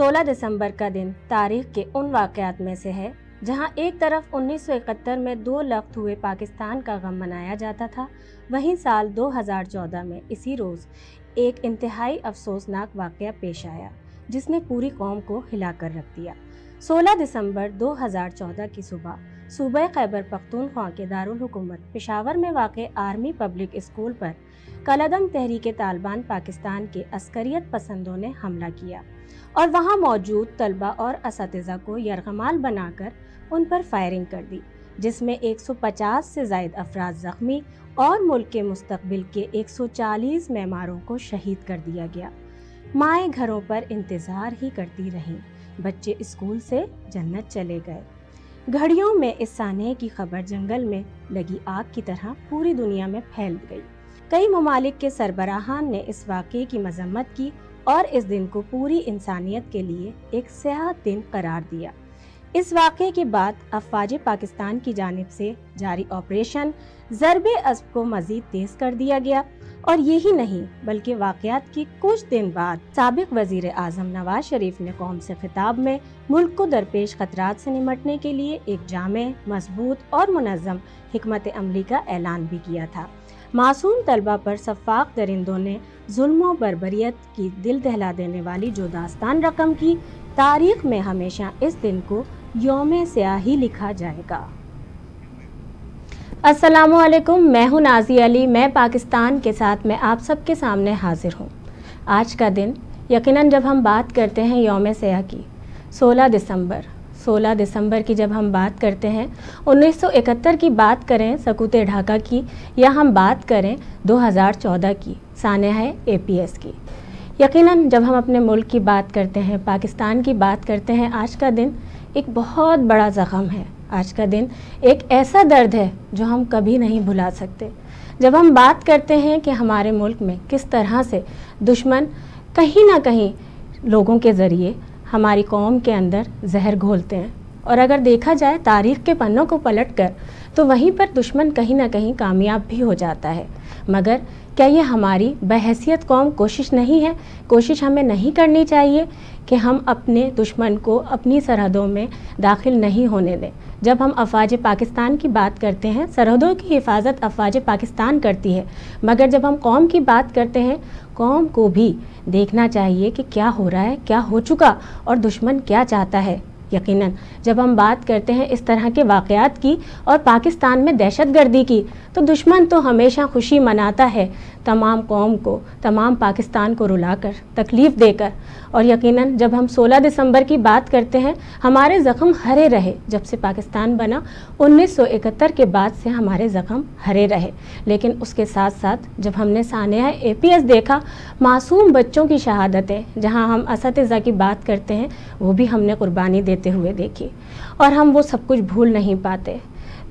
16 दिसंबर का दिन तारीख के उन वाक़यात में से है जहां एक तरफ 1971 में 2 लख्त हुए पाकिस्तान का गम मनाया जाता था, वहीं साल 2014 में इसी रोज़ एक इंतहाई अफसोसनाक वाक़या पेश आया जिसने पूरी कौम को हिलाकर रख दिया। 16 दिसंबर 2014 की सुबह सूबे खैबर पख्तूनख्वा के दारुल हुकूमत पेशावर में वाक़े आर्मी पब्लिक स्कूल पर कलअदम तहरीक तालिबान पाकिस्तान के अस्करियत पसंदों ने हमला किया और वहां मौजूद तलबा और असातिज़ा को यरगमाल बनाकर उन पर फायरिंग कर दी, जिसमें 150 से ज़ायद अफराद ज़ख्मी और मुल्क के मुस्तकबिल के 140 मेमारों को शहीद कर दिया गया। माएँ घरों पर इंतज़ार ही करती रहीं, बच्चे स्कूल से जन्नत चले गए। घड़ियों में इस सानहे की खबर जंगल में लगी आग की तरह पूरी दुनिया में फैल गई। कई ममालिक के सरबराहान ने इस वाक़े की मजम्मत की और इस दिन को पूरी इंसानियत के लिए एक स्याह दिन करार दिया। इस वाक़े के बाद अफ़वाज पाकिस्तान की जानिब से जारी ऑपरेशन ज़रबे अस्ब को मज़ीद तेज़ कर दिया गया और यही नहीं बल्कि वाक़यात की कुछ दिन बाद साबिक़ वज़ीर आज़म नवाज शरीफ ने कौम से खिताब में मुल्क को दरपेश खतरात से निमटने के लिए एक जामे, मजबूत और मुनज़्ज़म हिकमत अमली का ऐलान भी किया था। मासूम तलबा पर सफ़ाक दरिंदों ने जुल्म व बर्बरियत की दिल दहला देने वाली जो दास्तान रकम की, तारीख में हमेशा इस दिन को यौम स्याही लिखा जाएगा। अस्सलामु अलैकुम, मैं हूं नाज़ी अली। मैं पाकिस्तान के साथ में आप सबके सामने हाजिर हूं। आज का दिन यकीनन जब हम बात करते हैं यौम स्याह की, 16 दिसंबर की जब हम बात करते हैं, 1971 की बात करें सकूत ढाका की, या हम बात करें 2014 की सानहा APS की, यकीनन जब हम अपने मुल्क की बात करते हैं, पाकिस्तान की बात करते हैं, आज का दिन एक बहुत बड़ा ज़ख़म है। आज का दिन एक ऐसा दर्द है जो हम कभी नहीं भुला सकते। जब हम बात करते हैं कि हमारे मुल्क में किस तरह से दुश्मन कहीं ना कहीं लोगों के ज़रिए हमारी कौम के अंदर जहर घोलते हैं, और अगर देखा जाए तारीख़ के पन्नों को पलटकर तो वहीं पर दुश्मन कहीं ना कहीं कामयाब भी हो जाता है। मगर क्या ये हमारी बहैसियत कौम कोशिश नहीं है, कोशिश हमें नहीं करनी चाहिए कि हम अपने दुश्मन को अपनी सरहदों में दाखिल नहीं होने दें? जब हम अफ़वाज पाकिस्तान की बात करते हैं, सरहदों की हिफाजत अफ़वाज पाकिस्तान करती है, मगर जब हम कौम की बात करते हैं, कौम को भी देखना चाहिए कि क्या हो रहा है, क्या हो चुका और दुश्मन क्या चाहता है। यकीनन जब हम बात करते हैं इस तरह के वाक़यात की और पाकिस्तान में दहशतगर्दी की, तो दुश्मन तो हमेशा खुशी मनाता है तमाम कौम को, तमाम पाकिस्तान को रुलाकर, तकलीफ़ देकर। और यकीनन जब हम 16 दिसंबर की बात करते हैं, हमारे ज़ख़म हरे रहे। जब से पाकिस्तान बना 1971 के बाद से हमारे ज़ख़म हरे रहे, लेकिन उसके साथ साथ जब हमने सानहा APS देखा, मासूम बच्चों की शहादतें, जहां हम असातिज़ा की बात करते हैं, वो भी हमने कुर्बानी देते हुए देखी और हम वो सब कुछ भूल नहीं पाते।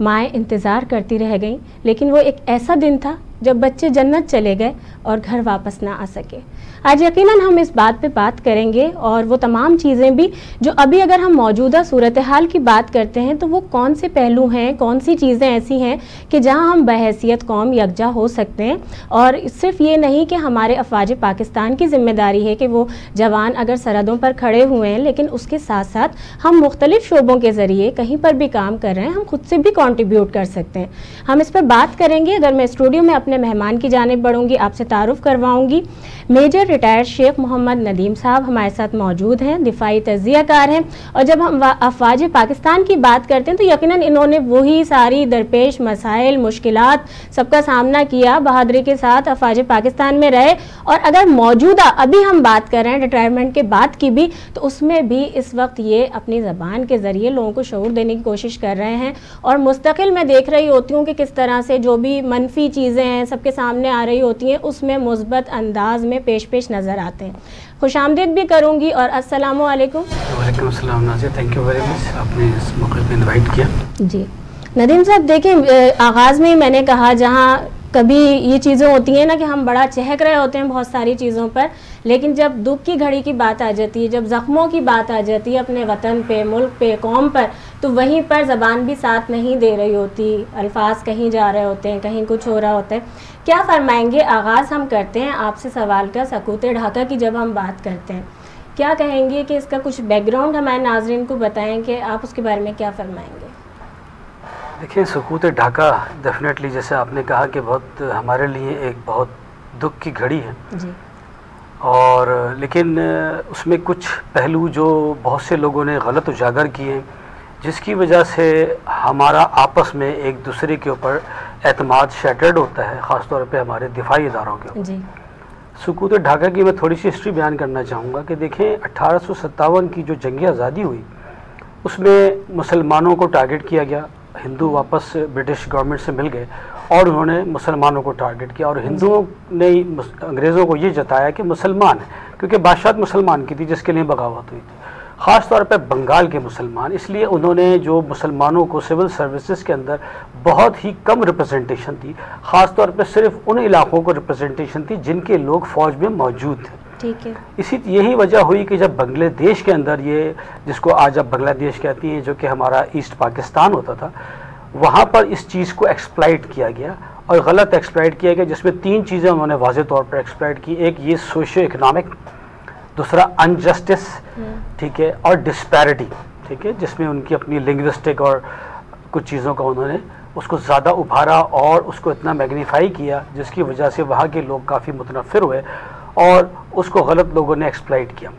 माएँ इंतज़ार करती रह गईं, लेकिन वो एक ऐसा दिन था जब बच्चे जन्नत चले गए और घर वापस ना आ सके। आज यकीनन हम इस बात पे बात करेंगे और वो तमाम चीज़ें भी जो अभी अगर हम मौजूदा सूरत हाल की बात करते हैं तो वो कौन से पहलू हैं, कौन सी चीज़ें ऐसी हैं कि जहां हम बहैसियत कौम यकजा हो सकते हैं। और सिर्फ ये नहीं कि हमारे अफ़वाज पाकिस्तान की ज़िम्मेदारी है कि वो जवान अगर सरहदों पर खड़े हुए हैं, लेकिन उसके साथ साथ हम मुख्तलिफ़ शोबों के ज़रिए कहीं पर भी काम कर रहे हैं, हम खुद से भी कॉन्ट्रीब्यूट कर सकते हैं। हम इस पर बात करेंगे। अगर मैं स्टूडियो में अपने मेहमान की जानिब बढ़ूँगी, आपसे तारुफ़ करवाऊँगी। मेजर रिटायर्ड शेख मोहम्मद नदीम साहब हमारे साथ मौजूद हैं, दिफाई तज़ियाकार हैं। और जब हम अफ़वाज पाकिस्तान की बात करते हैं तो यकीनन इन्होंने वही सारी दरपेश मसाइल, मुश्किलात सबका सामना किया, बहादुरी के साथ अफ़वाज पाकिस्तान में रहे। और अगर मौजूदा अभी हम बात कर रहे हैं रिटायरमेंट के बाद की भी, तो उसमें भी इस वक्त ये अपनी ज़बान के ज़रिए लोगों को शऊर देने की कोशिश कर रहे हैं। और मुस्तकिल मैं देख रही होती हूँ कि किस तरह से जो भी मनफी चीज़ें हैं सबके सामने आ रही होती हैं, उसमें मुस्बत अंदाज में पेश नज़र आते हैं। खुशामदीद भी करूंगी और अस्सलामु अलैकुम। वालेकुम अस्सलाम Nazia, thank you very much, आपने इस मौके पे इनवाइट किया। जी नदीम साहब, देखिए आगाज़ में ही मैंने कहा, जहाँ कभी ये चीज़ें होती हैं ना कि हम बड़ा चहक रहे होते हैं बहुत सारी चीज़ों पर, लेकिन जब दुख की घड़ी की बात आ जाती है, जब ज़ख्मों की बात आ जाती है अपने वतन पे, मुल्क पे, कौम पर, तो वहीं पर ज़बान भी साथ नहीं दे रही होती, अल्फाज कहीं जा रहे होते हैं, कहीं कुछ हो रहा होता है। क्या फरमाएंगे? आगाज़ हम करते हैं आपसे सवाल का सकूत ढाका की। जब हम बात करते हैं क्या कहेंगे कि इसका कुछ बैकग्राउंड हमारे नाजरीन को बताएं कि आप उसके बारे में क्या फरमाएंगे? देखिए, सकूत ढाका डेफिनेटली जैसे आपने कहा कि बहुत हमारे लिए एक बहुत दुख की घड़ी है जी। और लेकिन उसमें कुछ पहलू जो बहुत से लोगों ने गलत उजागर किए, जिसकी वजह से हमारा आपस में एक दूसरे के ऊपर एतमाद शैटर्ड होता है, ख़ास तौर पे हमारे दिफाई इदारों के ऊपर। सकूत ढाका की मैं थोड़ी सी हिस्ट्री बयान करना चाहूँगा कि देखें 1857 की जो जंग आज़ादी हुई उसमें मुसलमानों को टारगेट किया गया। हिंदू वापस ब्रिटिश गवर्नमेंट से मिल गए और उन्होंने मुसलमानों को टारगेट किया और हिंदुओं ने अंग्रेज़ों को ये जताया कि मुसलमान है, क्योंकि बादशाह मुसलमान की थी जिसके लिए बगावत हुई थी, ख़ास तौर पर बंगाल के मुसलमान। इसलिए उन्होंने जो मुसलमानों को सिविल सर्विसेज के अंदर बहुत ही कम रिप्रेजेंटेशन थी, ख़ास तौर पर सिर्फ उन इलाकों को रिप्रेजेंटेशन थी जिनके लोग फ़ौज में मौजूद थे। ठीक है। यही वजह हुई कि जब बांग्लादेश के अंदर ये, जिसको आज आप बांग्लादेश कहती हैं, जो कि हमारा ईस्ट पाकिस्तान होता था, वहाँ पर इस चीज़ को एक्सप्लॉइट किया गया और गलत एक्सप्लॉइट किया गया, जिसमें 3 चीज़ें उन्होंने वाज़े तौर पर एक्सप्लॉइट की। एक ये सोशियो इकनॉमिक, दूसरा अनजस्टिस, ठीक है, और डिस्पैरिटी, ठीक है, जिसमें उनकी अपनी लिंग्विस्टिक और कुछ चीज़ों का उन्होंने उसको ज़्यादा उभारा और उसको इतना मैग्नीफाई किया जिसकी वजह से वहाँ के लोग काफ़ी मुतनफ़िर हुए और उसको गलत लोगों ने एक्सप्लॉइट किया।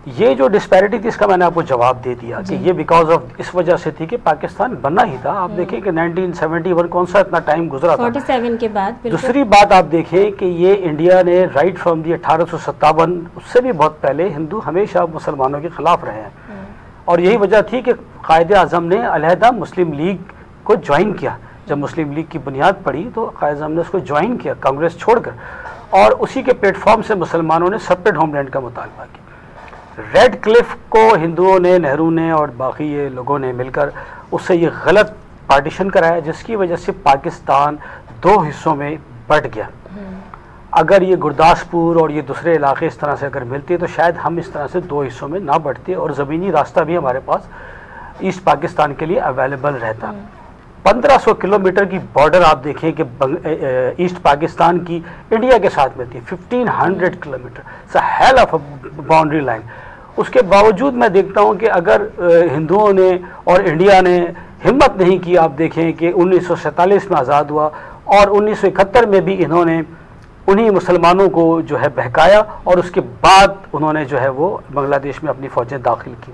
ये जो डिस्पैरिटी थी इसका मैंने आपको जवाब दे दिया कि ये बिकॉज ऑफ इस वजह से थी कि पाकिस्तान बनना ही था। आप देखें कि 1971 कौन सा इतना टाइम गुजरा था 47 के बाद। दूसरी बात आप देखें कि ये इंडिया ने राइट फ्रॉम दी 1857, उससे भी बहुत पहले हिंदू हमेशा मुसलमानों के खिलाफ रहे हैं और यही वजह थी कि कायदे आज़म ने अलहदा मुस्लिम लीग को ज्वाइन किया। जब मुस्लिम लीग की बुनियाद पड़ी तो कायदे आज़म ने उसको ज्वाइन किया कांग्रेस छोड़कर और उसी के प्लेटफॉर्म से मुसलमानों ने सेपरेट होमलैंड का मुतालबा किया। रेड क्लिफ को हिंदुओं ने, नेहरू ने और बाकी ये लोगों ने मिलकर उससे ये गलत पार्टीशन कराया जिसकी वजह से पाकिस्तान 2 हिस्सों में बट गया। अगर ये गुरदासपुर और ये दूसरे इलाके इस तरह से अगर मिलते तो शायद हम इस तरह से 2 हिस्सों में ना बढ़ते और ज़मीनी रास्ता भी हमारे पास ईस्ट पाकिस्तान के लिए अवेलेबल रहता। 1500 किलोमीटर की बॉर्डर आप देखें कि ईस्ट पाकिस्तान की इंडिया के साथ मिलती है, 1500 kilometre, it's a hell of a boundary line. उसके बावजूद मैं देखता हूं कि अगर हिंदुओं ने और इंडिया ने हिम्मत नहीं की, आप देखें कि 1947 में आज़ाद हुआ और 1971 में भी इन्होंने उन्हीं मुसलमानों को जो है बहकाया और उसके बाद उन्होंने जो है वो बांग्लादेश में अपनी फ़ौजें दाखिल की।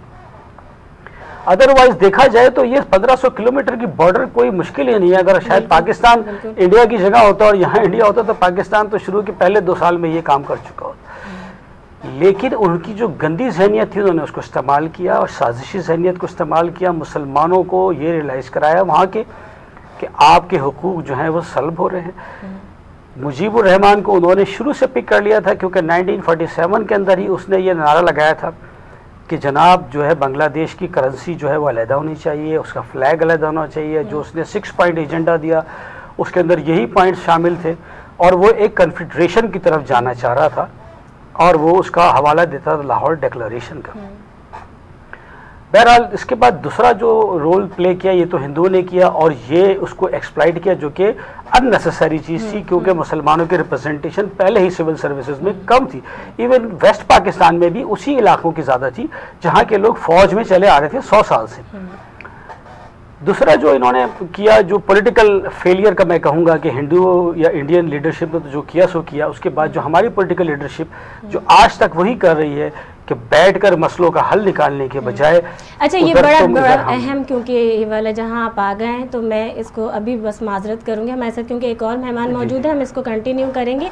अदरवाइज देखा जाए तो ये 1500 किलोमीटर की बॉर्डर कोई मुश्किल ही नहीं है। अगर शायद पाकिस्तान इंडिया की जगह होता और यहाँ इंडिया होता तो पाकिस्तान तो शुरू के पहले 2 साल में ये काम कर चुका होता। लेकिन उनकी जो गंदी जहनीत थी उन्होंने उसको इस्तेमाल किया और साजिशी जहनीत को इस्तेमाल किया, मुसलमानों को ये रियलाइज़ कराया वहाँ के कि आपके हुकूक जो हैं वो सल्ब हो रहे हैं। मुजीबुर रहमान को उन्होंने शुरू से पिक कर लिया था क्योंकि 1947 के अंदर ही उसने ये नारा लगाया था कि जनाब जो है बांग्लादेश की करेंसी जो है वो अलहदा होनी चाहिए, उसका फ्लैग अलहदा होना चाहिए। जो उसने 6 पॉइंट एजेंडा दिया उसके अंदर यही पॉइंट शामिल थे और वो एक कन्फेडरेशन की तरफ जाना चाह रहा था और वो उसका हवाला देता था लाहौर डिक्लेरेशन का। बहरहाल इसके बाद दूसरा जो रोल प्ले किया ये तो हिंदुओं ने किया और ये उसको एक्सप्लॉइट किया जो कि अननेसेसरी चीज़ थी क्योंकि मुसलमानों की रिप्रेजेंटेशन पहले ही सिविल सर्विसेज में कम थी। इवन वेस्ट पाकिस्तान में भी उसी इलाकों की ज़्यादा थी जहाँ के लोग फ़ौज में चले आ रहे थे 100 साल से। दूसरा जो इन्होंने किया, जो पॉलिटिकल फेलियर का मैं कहूँगा कि हिंदू या इंडियन लीडरशिप ने तो जो किया सो किया, उसके बाद जो हमारी पॉलिटिकल लीडरशिप जो आज तक वही कर रही है कि बैठकर मसलों का हल निकालने के बजाय। अच्छा, ये बड़ा अहम, क्योंकि ये वाला जहाँ आप आ गए हैं तो मैं इसको अभी बस माजरत करूँगी हमारे साथ क्योंकि एक और मेहमान मौजूद है, हम इसको कंटिन्यू करेंगे।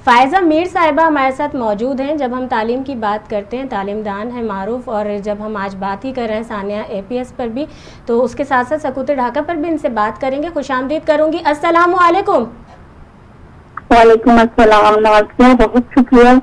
फ़ायज़ा मीर साहिबा हमारे साथ मौजूद हैं। जब हम तालीम की बात करते हैं, तालीमदान है मारूफ, और जब हम आज बात ही कर रहे हैं सानिया APS पर भी, तो उसके साथ साथ सकूत ढाका पर भी इनसे बात करेंगे। खुशामदीद करूँगी। अस्सलामु अलैकुम। वालेकुम अस्सलाम, बहुत शुक्रिया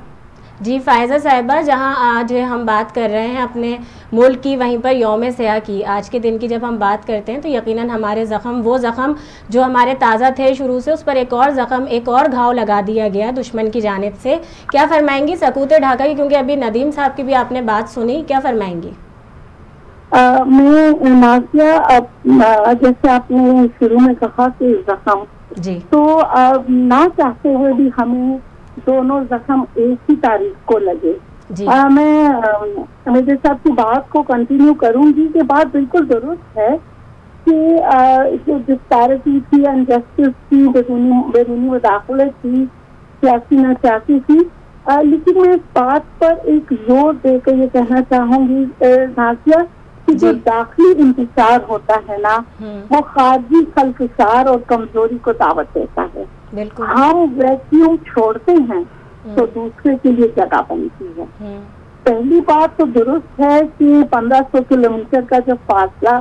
जी। फ़ायज़ा साहिबा, जहां आज हम बात कर रहे हैं अपने मुल्क की, वहीं पर यौम सियाह की, आज के दिन की जब हम बात करते हैं तो यकीनन हमारे ज़ख़म, वो ज़ख़म जो हमारे ताज़ा थे शुरू से, उस पर एक और ज़ख़म, एक और घाव लगा दिया गया दुश्मन की जानिब से। क्या फरमाएंगी सकूत ढाका की, क्योंकि अभी नदीम साहब की भी आपने बात सुनी, क्या फरमाएंगी? मैं नाज़िया, जैसे आपने शुरू में कहा कि ज़ख़म जी, तो ना चाहते हुए भी हमें दोनों जख्म एक ही तारीख को लगे। मैं मेजर साहब की बात को कंटिन्यू करूंगी कि बात बिल्कुल दुरुस्त है कि जो डिस्पैरिटी थी, अनजस्टिस थी, बेरूनी मुदाखलत थी, सियासी न सियासी थी, लेकिन मैं इस बात पर एक जोर देकर ये कहना चाहूंगी नासिया कि जो दाखिली इंतजार होता है ना, वो खारजी खलफसार और कमजोरी को दावत देता है। हम वैक्यूम छोड़ते हैं तो दूसरे के लिए जगह बनती है। पहली बात तो दुरुस्त है कि 1500 किलोमीटर का जो फासला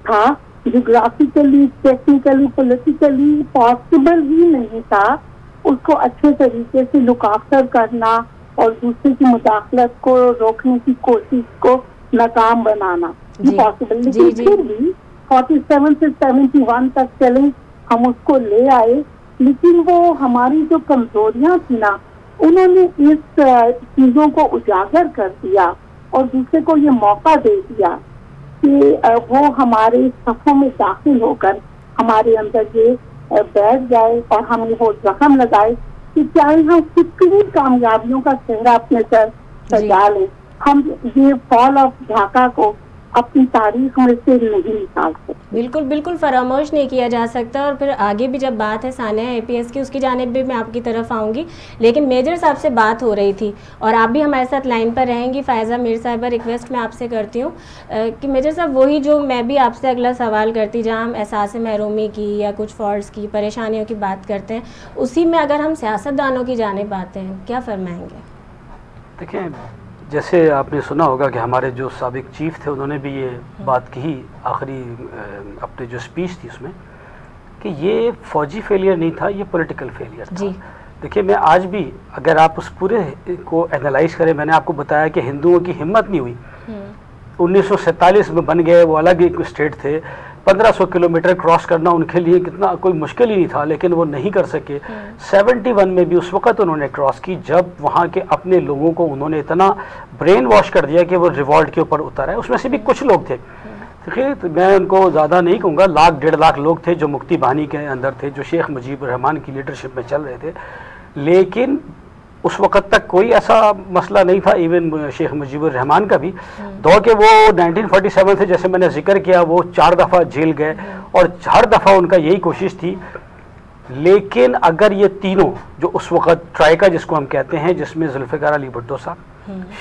था, जियोग्राफिकली, टेक्निकली, पॉलिटिकली पॉसिबल ही नहीं था उसको अच्छे तरीके से लुक आफ्टर करना और दूसरे की मुदाखलत को रोकने की कोशिश को नाकाम बनाना, ये पॉसिबल। लेकिन फिर भी 47 से 71 तक चले, हम उसको ले आए, लेकिन वो हमारी जो कमजोरियां थी ना, उन्होंने इस चीजों को उजागर कर दिया और दूसरे को ये मौका दे दिया कि वो हमारे सफों में दाखिल होकर हमारे अंदर ये बैठ जाए और हमें वो जख्म लगाए कि चाहे हम कितनी कामयाबियों का चेहरा अपने सर सजा लें, हम ये फॉल ऑफ ढाका को अपनी तारीख में से नहीं निकाल सकते। बिल्कुल बिल्कुल फरामोश नहीं किया जा सकता। और फिर आगे भी जब बात है सानिया APS की, उसकी जानिब भी मैं आपकी तरफ आऊँगी, लेकिन मेजर साहब से बात हो रही थी और आप भी हमारे साथ लाइन पर रहेंगी। फ़ायज़ा मीर साहिबा, रिक्वेस्ट मैं आपसे करती हूँ कि मेजर साहब वही जो मैं भी आपसे अगला सवाल करती, जहाँ हम एहसास महरूमी की या कुछ फॉल्ट्स की, परेशानियों की बात करते हैं, उसी में अगर हम सियासतदानों की जानिब आते हैं, क्या फरमाएँगे? देखिए, जैसे आपने सुना होगा कि हमारे जो साबिक चीफ थे उन्होंने भी ये बात कही आखिरी अपने जो स्पीच थी उसमें कि ये फौजी फेलियर नहीं था, ये पॉलिटिकल फेलियर था। देखिए, मैं आज भी अगर आप उस पूरे को एनालाइज करें, मैंने आपको बताया कि हिंदुओं की हिम्मत नहीं हुई। 1947 में बन गए, वो अलग एक स्टेट थे, 1500 किलोमीटर क्रॉस करना उनके लिए कितना कोई मुश्किल ही नहीं था, लेकिन वो नहीं कर सके। 71 में भी उस वक़्त उन्होंने क्रॉस की जब वहाँ के अपने लोगों को उन्होंने इतना ब्रेन वॉश कर दिया कि वो रिवॉल्ट के ऊपर उतर आए। उसमें से भी कुछ लोग थे, देखिए तो मैं उनको ज़्यादा नहीं कहूँगा, 1.5 लाख लोग थे जो मुक्ति बाहिनी के अंदर थे, जो शेख मुजीबुर रहमान की लीडरशिप में चल रहे थे। लेकिन उस वक़्त तक कोई ऐसा मसला नहीं था, इवन शेख मुजीबुर रहमान का भी, दो कि वो 1947 से, जैसे मैंने जिक्र किया, वो 4 दफ़ा जेल गए और हर दफ़ा उनका यही कोशिश थी। लेकिन अगर ये तीनों जो उस वक़्त ट्राइका जिसको हम कहते हैं, जिसमें जुल्फ़िकार अली भुट्टो साहब,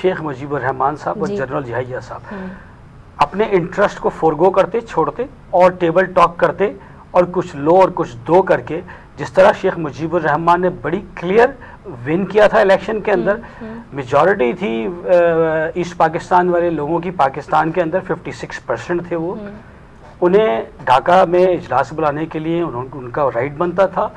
शेख मुजीबुर रहमान साहब और जनरल जहाइया साहब अपने इंटरेस्ट को फोरगो करते, छोड़ते और टेबल टॉक करते और कुछ लो और कुछ दो करके, जिस तरह शेख मुजीबुर रहमान ने बड़ी क्लियर विन किया था इलेक्शन के अंदर, मेजॉरिटी थी ईस्ट पाकिस्तान वाले लोगों की, पाकिस्तान के अंदर 56% थे वो, उन्हें ढाका में इजलास बुलाने के लिए उनका राइट बनता था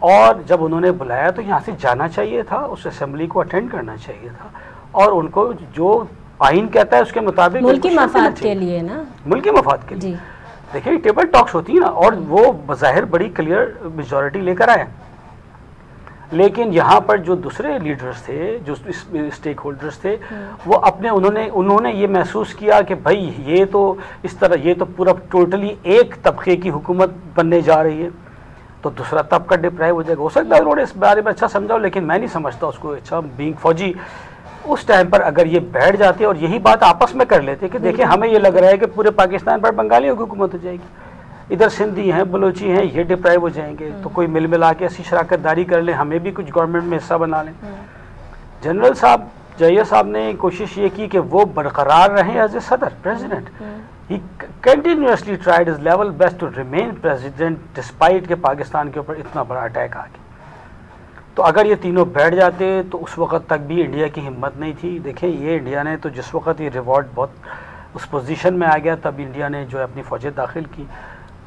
और जब उन्होंने बुलाया तो यहाँ से जाना चाहिए था, उस असेंबली को अटेंड करना चाहिए था और उनको जो आइन कहता है उसके मुताबिक मुल्की मफाद के लिए ना, मुल्की मफाद के लिए। देखिए, टेबल टॉक्स होती है ना, और वो बज़ाहिर बड़ी क्लियर मेजॉरिटी लेकर आए। लेकिन यहाँ पर जो दूसरे लीडर्स थे, जो स्टेक होल्डर्स थे, वो अपने उन्होंने ये महसूस किया कि भाई ये तो इस तरह, ये तो पूरा टोटली एक तबके की हुकूमत बनने जा रही है, तो दूसरा तबका डिप्राइव हो जाएगा। हो सकता है उन्होंने इस बारे में अच्छा समझाओ, लेकिन मैं नहीं समझता उसको अच्छा। बीइंग फौजी उस टाइम पर अगर ये बैठ जाते और यही बात आपस में कर लेते कि देखिए हमें ये लग रहा है कि पूरे पाकिस्तान पर बंगालियों की हुकूमत हो जाएगी, इधर सिंधी हैं, बलोची हैं, ये डिप्राइव हो जाएंगे, तो कोई मिल मिला के ऐसी शराकतदारी कर लें, हमें भी कुछ गवर्नमेंट में हिस्सा बना लें। जनरल साहब जहिया साहब ने कोशिश ये की कि वो बरकरार रहें एज ए सदर president. He continuously tried his level best to remain president despite के पाकिस्तान के ऊपर इतना बड़ा अटैक आ गया। तो अगर ये तीनों बैठ जाते तो उस वक़्त तक भी इंडिया की हिम्मत नहीं थी। देखिए, ये इंडिया ने तो जिस वक़्त ये रिवॉर्ड बहुत उस पोजीशन में आ गया, तब इंडिया ने जो है अपनी फ़ौजें दाखिल की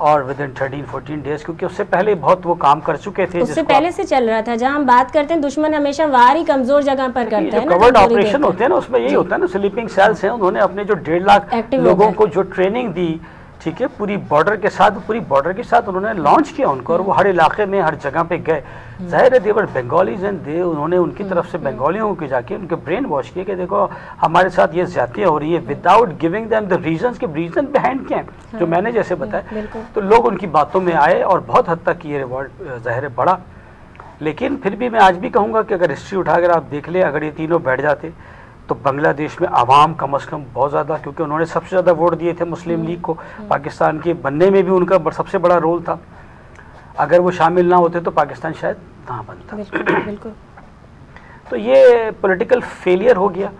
और विद इन 13-14 डेज, क्योंकि उससे पहले बहुत वो काम कर चुके थे, उससे पहले से चल रहा था। जहां हम बात करते हैं दुश्मन हमेशा वार ही कमजोर जगह पर करता है ना, कवर्ड ऑपरेशन होते हैं ना, उसमें यही होता है ना, स्लीपिंग सेल्स हैं। उन्होंने अपने जो 1.5 लाख लोगों को जो ट्रेनिंग दी, ठीक है, पूरी बॉर्डर के साथ उन्होंने लॉन्च किया उनको, और वो हर इलाके में हर जगह पे गए। जाहिर है देवर बंगालीज एंड दे, उन्होंने उनकी तरफ से बंगालियों को जाके उनके ब्रेन वॉश किए कि देखो हमारे साथ ये ज्यादतियाँ हो रही है, without giving them the reasons के रीजन बिहाइंड क्या है, जो मैंने जैसे बताया। तो लोग उनकी बातों में आए और बहुत हद तक ये रिवॉर्ड जाहिर है बढ़ा। लेकिन फिर भी मैं आज भी कहूँगा कि अगर हिस्ट्री उठाकर आप देख ले, अगर ये तीनों बैठ जाते तो बांग्लादेश में आवाम कम अज़ कम बहुत ज़्यादा, क्योंकि उन्होंने सबसे ज़्यादा वोट दिए थे मुस्लिम लीग को, पाकिस्तान के बनने में भी उनका सबसे बड़ा रोल था। अगर वो शामिल ना होते तो पाकिस्तान शायद ना बनता। बिल्कुल बिल्कुल। तो ये पॉलिटिकल फेलियर हो गया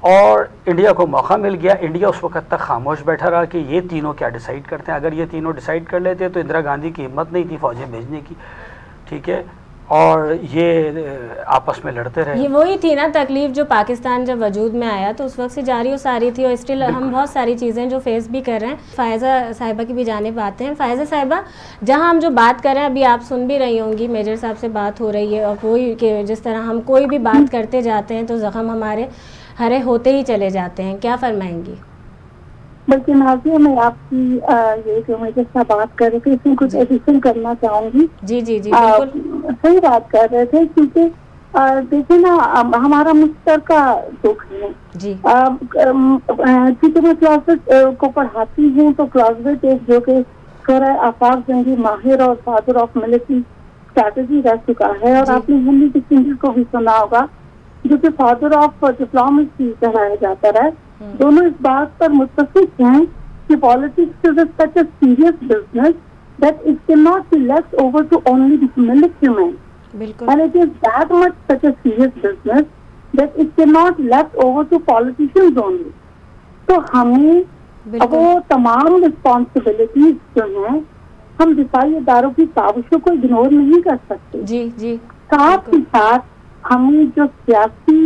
और इंडिया को मौका मिल गया। इंडिया उस वक्त तक खामोश बैठा रहा कि ये तीनों क्या डिसाइड करते हैं। अगर ये तीनों डिसाइड कर लेते तो इंदिरा गांधी की हिम्मत नहीं थी फौजें भेजने की, ठीक है, और ये आपस में लड़ते रहे। ये वही थी ना तकलीफ जो पाकिस्तान जब वजूद में आया तो उस वक्त से जारी हो सारी थी, और स्टिल हम बहुत सारी चीज़ें जो फेस भी कर रहे हैं। फ़ायज़ा साहिबा की भी जानिब आते हैं। फ़ायज़ा साहिबा, जहां हम जो बात कर रहे हैं अभी आप सुन भी रही होंगी, मेजर साहब से बात हो रही है, और वही कि जिस तरह हम कोई भी बात करते जाते हैं तो ज़ख्म हमारे हरे होते ही चले जाते हैं, क्या फरमाएंगी? बल्कि नाज़िया, मैं आपकी ये जो मेजर साहब बात कर रहे थे इसमें कुछ एडिशन करना चाहूँगी। जी जी जी बिल्कुल सही बात कर रहे थे, क्योंकि देखिए ना, हमारा मुश्तरका दुख है जी। क्योंकि मैं क्लासेस को पढ़ाती हूँ, तो क्लासमेट एक जो कि शोराए आफाक जंगी माहिर और फादर ऑफ मिलिट्री स्ट्रैटेजी रह चुका है, और आपने हिंदी किसिंजर को भी सुना होगा जो कि फादर ऑफ डिप्लोमेसी कहलाया जाता है। दोनों इस बात पर मुत्तफिक हैं कि politics is such a serious business that it can not be left over to only the military man, and it is that much such a serious business that it can not left over to politicians only. तो हमें वो तमाम responsibilities जो हैं, हम दिफाई इदारों की काविशों को इग्नोर नहीं कर सकते। जी जी। साथ ही साथ हमें जो सियासी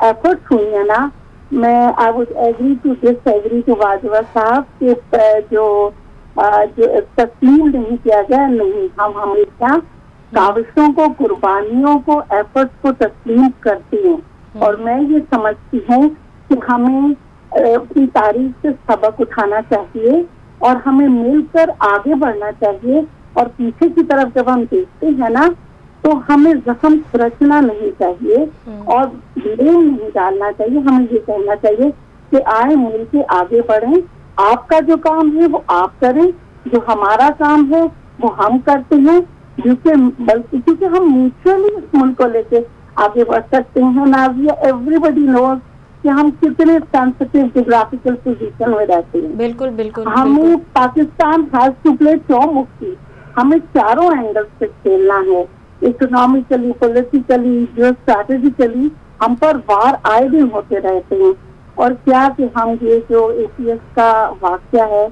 एफर्ट्स हुई है ना, मैं I would agree to disagree to Bajwa साहब के जो तस्लीम नहीं किया गया, नहीं, हम हमेशा काविशों को, कुर्बानियों को, एफर्ट्स को तस्लीम करते हैं, और मैं ये समझती हूँ कि हमें अपनी तारीख से सबक उठाना चाहिए और हमें मिलकर आगे बढ़ना चाहिए, और पीछे की तरफ जब हम देखते हैं ना तो हमें जख्म खुरचना नहीं चाहिए और ब्लेम नहीं डालना चाहिए। हमें ये कहना चाहिए कि आए मिल के आगे बढ़ें, आपका जो काम है वो आप करें, जो हमारा काम है वो हम करते हैं, क्योंकि हम म्यूचुअली इस मुल्क को लेके आगे बढ़ सकते हैं। नाज़िया, एवरीबडी नोज कि हम कितने सेंसिटिव जियोग्राफिकल पोजीशन में रहते हैं। बिल्कुल बिल्कुल। हमें पाकिस्तान हैज टू प्ले चौमुखी, हमें चारों एंगल से खेलना है, इकोनॉमिकली, पॉलिटिकली, जो स्ट्रैटेजिकली हम पर वार आए दिन होते रहते हैं। और क्या कि हम ये जो APS का वाकया है,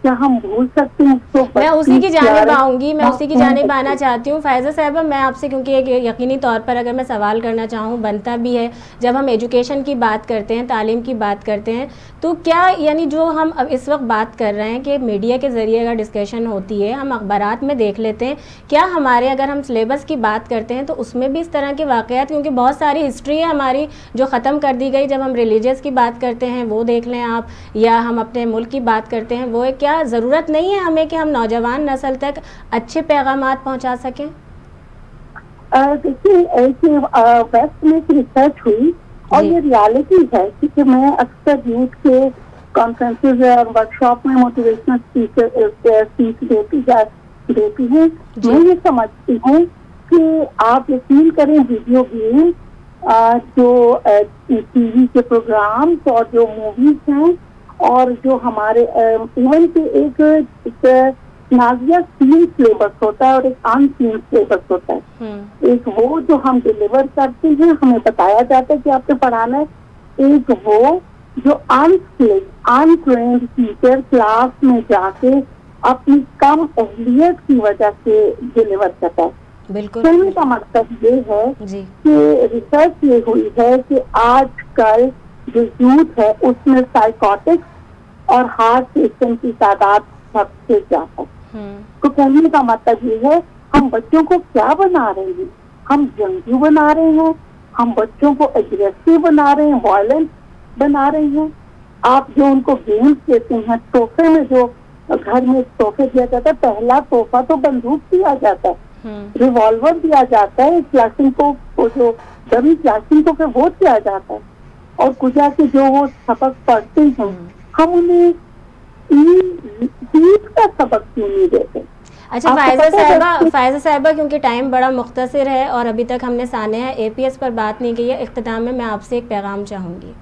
क्या हम भूल सकते हैं उसको? मैं उसी की जानिब आऊंगी, मैं उसी की जानिब आना चाहती हूँ। फ़ायज़ा साहिबा, मैं आपसे क्योंकि एक यकीनी तौर पर अगर मैं सवाल करना चाहूँ बनता भी है, जब हम एजुकेशन की बात करते हैं, तालीम की बात करते हैं, तो क्या यानी जो हम अब इस वक्त बात कर रहे हैं कि मीडिया के ज़रिए अगर डिस्कशन होती है, हम अखबारात में देख लेते हैं, क्या हमारे अगर हम सिलेबस की बात करते हैं तो उसमें भी इस तरह के वाक़यात, क्योंकि बहुत सारी हिस्ट्री है हमारी जो ख़त्म कर दी गई, जब हम रिलीजियस की बात करते हैं वो देख लें आप, या हम अपने मुल्क की बात करते हैं वो है, क्या ज़रूरत नहीं है हमें कि हम नौजवान नस्ल तक अच्छे पैगामात पहुंचा सकें? देखिए, वेस्ट में रिसर्च हुई और ये रियलिटी है, क्योंकि मैं अक्सर यूथ के कॉन्फ्रेंसेज और वर्कशॉप में मोटिवेशनल स्पीच देती हूँ। मैं ये समझती हूँ कि आप यकीन करें, वीडियो गेम, जो TV के प्रोग्राम्स और जो मूवीज हैं, और जो हमारे इवन के एक नाज़िया सीन सिलेबस होता है और एक अनसीन सिलेबस होता है। एक वो जो हम डिलीवर करते हैं, हमें बताया जाता है कि आपको पढ़ाना है, एक वो जो अनट्रेन्ड टीचर क्लास में जाके अपनी कम अहलियत की वजह से डिलीवर करता है। बिल्कुल। कहने का मकसद ये है कि रिसर्च ये हुई है कि आजकल जो यूथ है उसमें साइकोटिक्स और हार्ट पेशेंट की तादाद सबसे ज्यादा है। तो कहने का मतलब ये है, हम बच्चों को क्या बना रहे हैं? हम जंगजू बना रहे हैं, हम बच्चों को एग्रेसिव बना रहे हैं, वायलेंस बना रहे हैं। आप जो उनको गेम्स देते हैं, तोहफे में जो घर में तोहफे दिया जाता है, पहला तोहफा तो बंदूक दिया जाता है, रिवॉल्वर दिया जाता है, क्लासिंको को जो डमी क्लासिंको को वो दिया जाता है, और कुजा के जो वो सबक पढ़ते हैं, हम उन्हें ईद का सबक क्यों नहीं देते? अच्छा फ़ायज़ा साहिबा, क्योंकि टाइम बड़ा मुख्तसर है और अभी तक हमने सानिया APS पर बात नहीं की है, इख्तिताम में मैं आपसे एक पैगाम चाहूँगी।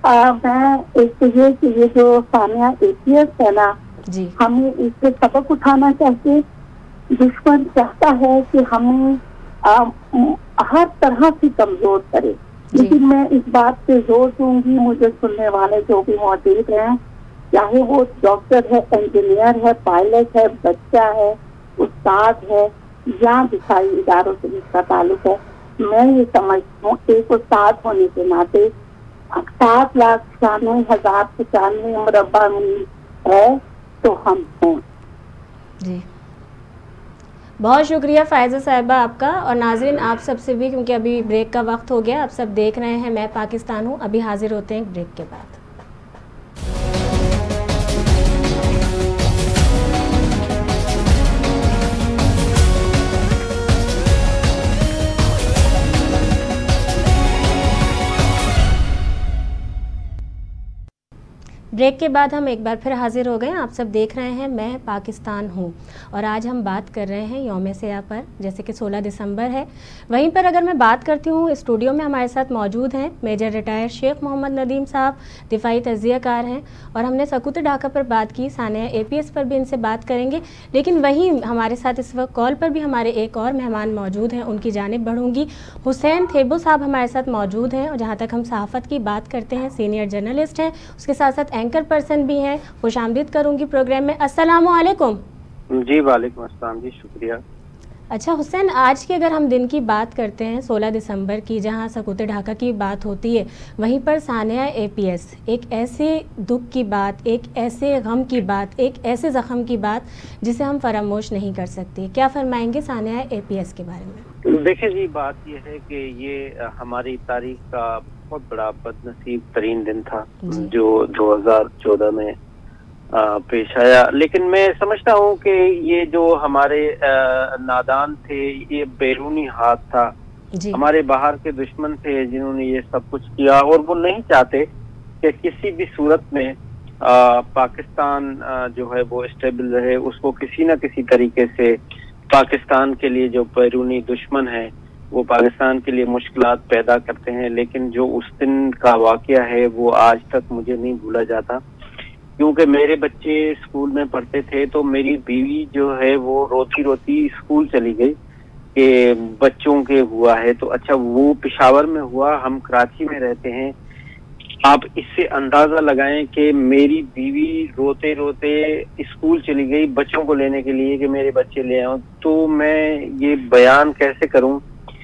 मैं एक तो ये जो सानिया APS है ना जी, हमें इससे सबक उठाना चाहिए। दुश्मन चाहता है कि हमें हर तरह से कमजोर करे, लेकिन मैं इस बात पे जोर दूंगी, मुझे सुनने वाले जो भी मौजूद हैं, चाहे वो डॉक्टर है, इंजीनियर है, पायलट है, बच्चा है, उस्ताद है या दिखाई इदारों से जिसका ताल्लुक है, मैं ये समझती हूँ एक उस्ताद होने के नाते 7,96,095 मुरब्बा मील है तो हम हैं। जी, बहुत शुक्रिया फ़ायज़ा साहिबा आपका। और नाज़रीन आप सबसे भी, क्योंकि अभी ब्रेक का वक्त हो गया, आप सब देख रहे हैं मैं पाकिस्तान हूँ, अभी हाजिर होते हैं ब्रेक के बाद। ब्रेक के बाद हम एक बार फिर हाजिर हो गए। आप सब देख रहे हैं मैं पाकिस्तान हूँ और आज हम बात कर रहे हैं यौम सियाह पर, जैसे कि 16 दिसंबर है। वहीं पर अगर मैं बात करती हूँ, स्टूडियो में हमारे साथ मौजूद हैं मेजर रिटायर शेख मोहम्मद नदीम साहब, दिफाई तज्जियाकार हैं, और हमने सकूते ढाका पर बात की, सानिया APS पर भी इनसे बात करेंगे। लेकिन वहीं हमारे साथ इस वक्त कॉल पर भी हमारे एक और मेहमान मौजूद हैं, उनकी जानिब बढ़ूँगी। हुसैन थेबो साहब हमारे साथ मौजूद हैं और जहाँ तक हम सहाफ़त की बात करते हैं, सीनियर जर्नलिस्ट हैं, उसके साथ साथ एंकर पर्सन भी हैं। खुशामदीद करूंगी प्रोग्राम में। अस्सलामु अलैकुम। जी वालेकुम अस्सलाम जी, शुक्रिया। अच्छा हुसैन, आज की अगर हम दिन की बात करते हैं 16 दिसंबर की, जहां सकूते ढाका की बात होती है, वहीं पर सानिया APS, एक ऐसे दुख की बात, एक ऐसे गम की बात, एक ऐसे ज़ख्म की बात जिसे हम फरामोश नहीं कर सकते। क्या फरमाएंगे सानिया APS के बारे में? देखिए जी, बात यह है कि ये हमारी तारीख का बहुत बड़ा बदनसीब तरीन दिन था जो 2014 में पेश आया। लेकिन मैं समझता हूँ कि ये जो हमारे नादान थे, ये बैरूनी हाथ था, हमारे बाहर के दुश्मन थे जिन्होंने ये सब कुछ किया, और वो नहीं चाहते कि किसी भी सूरत में पाकिस्तान जो है वो स्टेबल रहे। उसको किसी न किसी तरीके से पाकिस्तान के लिए जो बैरूनी दुश्मन है वो पाकिस्तान के लिए मुश्किलात पैदा करते हैं। लेकिन जो उस दिन का वाकया है वो आज तक मुझे नहीं भूला जाता, क्योंकि मेरे बच्चे स्कूल में पढ़ते थे, तो मेरी बीवी जो है वो रोती रोती स्कूल चली गई कि बच्चों के हुआ है। तो अच्छा, वो पेशावर में हुआ, हम कराची में रहते हैं। आप इससे अंदाजा लगाएं कि मेरी बीवी रोते रोते स्कूल चली गई बच्चों को लेने के लिए कि मेरे बच्चे ले आऊं। तो मैं ये बयान कैसे करूं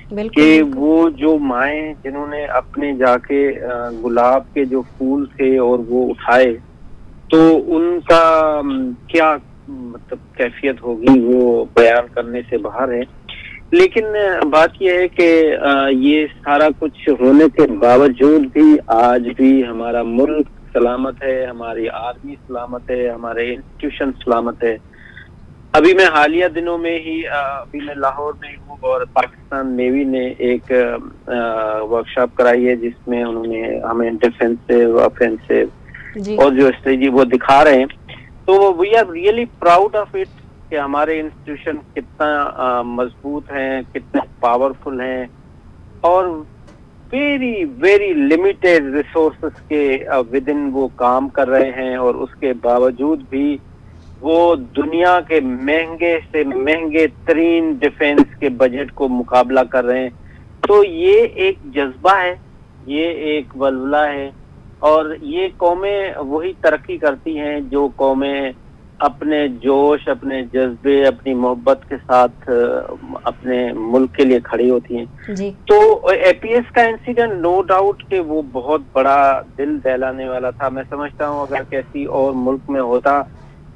कि वो जो माएँ जिन्होंने अपने जाके गुलाब के जो फूल थे और वो उठाए, तो उनका क्या मतलब कैफियत होगी, वो बयान करने से बाहर है। लेकिन बात यह है कि ये सारा कुछ होने के बावजूद भी आज भी हमारा मुल्क सलामत है, हमारी आर्मी सलामत है, हमारे इंस्टीट्यूशन सलामत है। अभी मैं हालिया दिनों में ही अभी मैं लाहौर में हूँ और पाकिस्तान नेवी ने एक वर्कशॉप कराई है जिसमें उन्होंने हमें डिफेंसिव, ऑफेंसिव और जो स्ट्रेटजी वो दिखा रहे हैं। तो we are really proud of it कि हमारे इंस्टीट्यूशन कितना मजबूत हैं, कितने पावरफुल हैं, और वेरी वेरी लिमिटेड रिसोर्सेस के विद इन वो काम कर रहे हैं, और उसके बावजूद भी वो दुनिया के महंगे से महंगे तरीन डिफेंस के बजट को मुकाबला कर रहे हैं। तो ये एक जज्बा है, ये एक वलवला है, और ये कौमें वही तरक्की करती हैं जो कौमें अपने जोश, अपने जज्बे, अपनी मोहब्बत के साथ अपने मुल्क के लिए खड़ी होती हैं जी। तो APS का इंसिडेंट नो डाउट कि वो बहुत बड़ा दिल दहलाने वाला था। मैं समझता हूँ अगर किसी और मुल्क में होता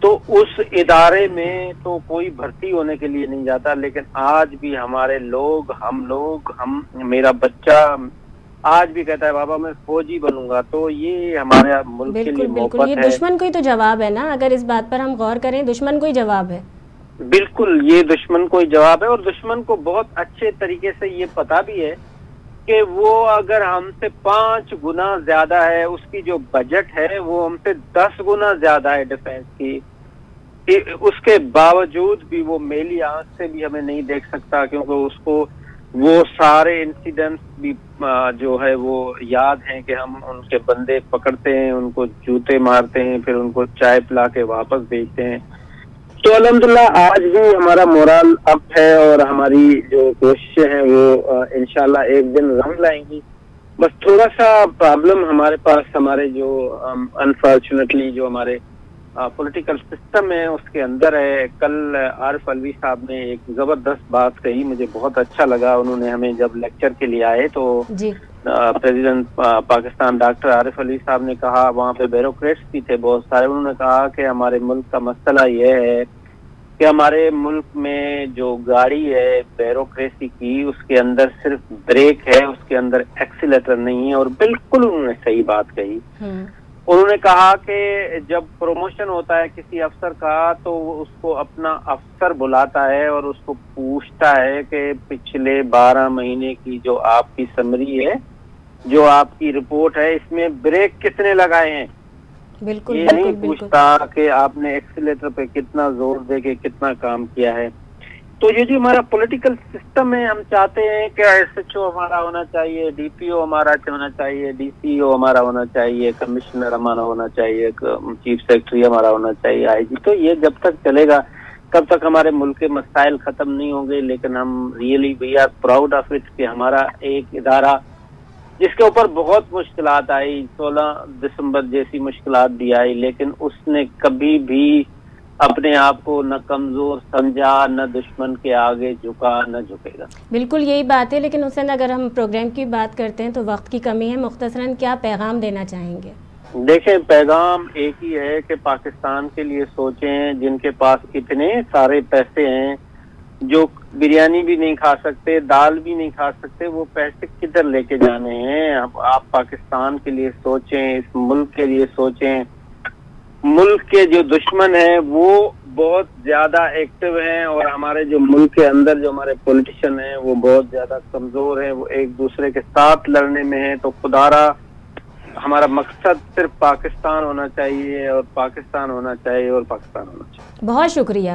तो उस इदारे में तो कोई भर्ती होने के लिए नहीं जाता, लेकिन आज भी हमारे लोग, हम मेरा बच्चा आज भी कहता है बाबा मैं फौजी बनूंगा। तो ये हमारे मुल्क के लिए मोहब्बत है। ये दुश्मन को ही तो जवाब है ना, अगर इस बात पर हम गौर करें, दुश्मन को ही जवाब है। बिल्कुल, ये दुश्मन को ही जवाब है, और दुश्मन को बहुत अच्छे तरीके से ये पता भी है कि वो अगर हमसे 5 गुना ज्यादा है, उसकी जो बजट है वो हमसे 10 गुना ज्यादा है डिफेंस की, उसके बावजूद भी वो मेली आंख से भी हमें नहीं देख सकता, क्योंकि उसको वो सारे इंसिडेंट्स भी जो है वो याद हैं कि हम उनके बंदे पकड़ते हैं, उनको जूते मारते हैं, फिर उनको चाय पिला के वापस भेजते हैं। तो अल्हम्दुलिल्लाह आज भी हमारा मोरल अप है और हमारी जो कोशिशें हैं वो इंशाल्लाह एक दिन रंग लाएंगी। बस थोड़ा सा प्रॉब्लम हमारे पास, हमारे जो अनफॉर्चुनेटली जो हमारे पॉलिटिकल सिस्टम है उसके अंदर है। कल आरिफ अलवी साहब ने एक जबरदस्त बात कही, मुझे बहुत अच्छा लगा। उन्होंने हमें जब लेक्चर के लिए आए तो प्रेसिडेंट पाकिस्तान डॉक्टर आरिफ अलवी साहब ने कहा, वहाँ पे ब्यूरोक्रेट्स भी थे बहुत सारे, उन्होंने कहा कि हमारे मुल्क का मसला ये है कि हमारे मुल्क में जो गाड़ी है ब्यूरोक्रेसी की, उसके अंदर सिर्फ ब्रेक है, उसके अंदर एक्सीलेटर नहीं है। और बिल्कुल उन्होंने सही बात कही। उन्होंने कहा कि जब प्रमोशन होता है किसी अफसर का तो वो उसको अपना अफसर बुलाता है और उसको पूछता है कि पिछले 12 महीने की जो आपकी समरी है, जो आपकी रिपोर्ट है, इसमें ब्रेक कितने लगाए हैं। बिल्कुल, ये नहीं पूछता कि आपने एक्सीलेटर पे कितना जोर दे के कितना काम किया है। तो ये जो हमारा पॉलिटिकल सिस्टम है, हम चाहते हैं कि SHO हमारा होना चाहिए, DPO हमारा होना चाहिए, DCO हमारा होना चाहिए, कमिश्नर हमारा होना चाहिए, चीफ सेक्रेटरी हमारा होना चाहिए, IG। तो ये जब तक चलेगा तब तक हमारे मुल्क के मसाइल खत्म नहीं होंगे। लेकिन हम really we are proud of it कि हमारा एक इदारा जिसके ऊपर बहुत मुश्किलात आई, 16 दिसंबर जैसी मुश्किलात भी आई, लेकिन उसने कभी भी अपने आप को न कमजोर समझा, न दुश्मन के आगे झुका, न झुकेगा। बिल्कुल यही बात है। लेकिन हुसैन, अगर हम प्रोग्राम की बात करते हैं तो वक्त की कमी है, मुख्तसरन क्या पैगाम देना चाहेंगे? देखें, पैगाम एक ही है कि पाकिस्तान के लिए सोचें। जिनके पास इतने सारे पैसे हैं, जो बिरयानी भी नहीं खा सकते, दाल भी नहीं खा सकते, वो पैसे किधर लेके जाने हैं? आप पाकिस्तान के लिए सोचें, इस मुल्क के लिए सोचें। मुल्क के जो दुश्मन हैं वो बहुत ज्यादा एक्टिव हैं और हमारे जो मुल्क के अंदर जो हमारे पॉलिटिशियन हैं वो बहुत ज्यादा कमजोर हैं, वो एक दूसरे के साथ लड़ने में है। तो खुदारा हमारा मकसद सिर्फ पाकिस्तान होना चाहिए और पाकिस्तान होना चाहिए और पाकिस्तान होना चाहिए।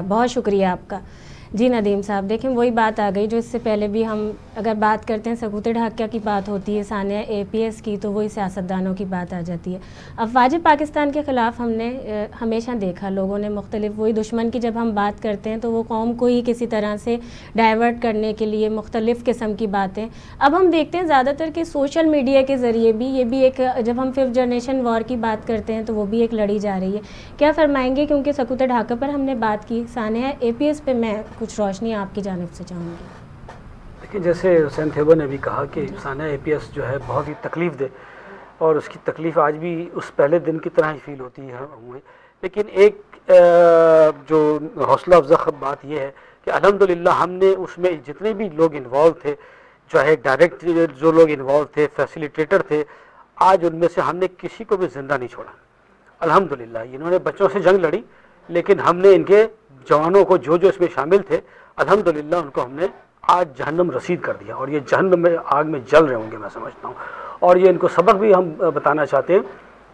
बहुत शुक्रिया आपका। जी नदीम साहब, देखें वही बात आ गई जो इससे पहले भी हम अगर बात करते हैं, सकूते ढाका की बात होती है, सानिया APS की, तो वही सियासतदानों की बात आ जाती है। अफवाज पाकिस्तान के ख़िलाफ़ हमने हमेशा देखा, लोगों ने मुख्तलिफ वही दुश्मन की जब हम बात करते हैं तो वो कौम को ही किसी तरह से डाइवर्ट करने के लिए मुख्तलिफ़ किस्म की बातें अब हम देखते हैं ज़्यादातर कि सोशल मीडिया के ज़रिए भी। ये भी एक, जब हम 5th जनरेशन वॉर की बात करते हैं तो वो भी एक लड़ी जा रही है। क्या फरमाएंगे? क्योंकि सकूते ढाका पर हमने बात की, सानिया APS पे मैं कुछ रोशनी आपकी जानिब से चाहूँगी। देखिए, जैसे हुसैन थेबर ने भी कहा कि सानिया APS जो है बहुत ही तकलीफ़ दे और उसकी तकलीफ़ आज भी उस पहले दिन की तरह ही फील होती है हमें। लेकिन एक जो हौसला अफजा बात यह है कि अल्हम्दुलिल्लाह हमने उसमें जितने भी लोग इन्वॉल्व थे, चाहे डायरेक्ट जो लोग इन्वॉल्व थे, फैसिलिटेटर थे, आज उनमें से हमने किसी को भी ज़िंदा नहीं छोड़ा। अल्हम्दुलिल्लाह इन्होंने बच्चों से जंग लड़ी, लेकिन हमने इनके जवानों को जो इसमें शामिल थे, अल्हम्दुलिल्लाह उनको हमने आज जहन्नम रसीद कर दिया और ये जहन्नम में आग में जल रहे होंगे, मैं समझता हूँ। और ये इनको सबक भी हम बताना चाहते हैं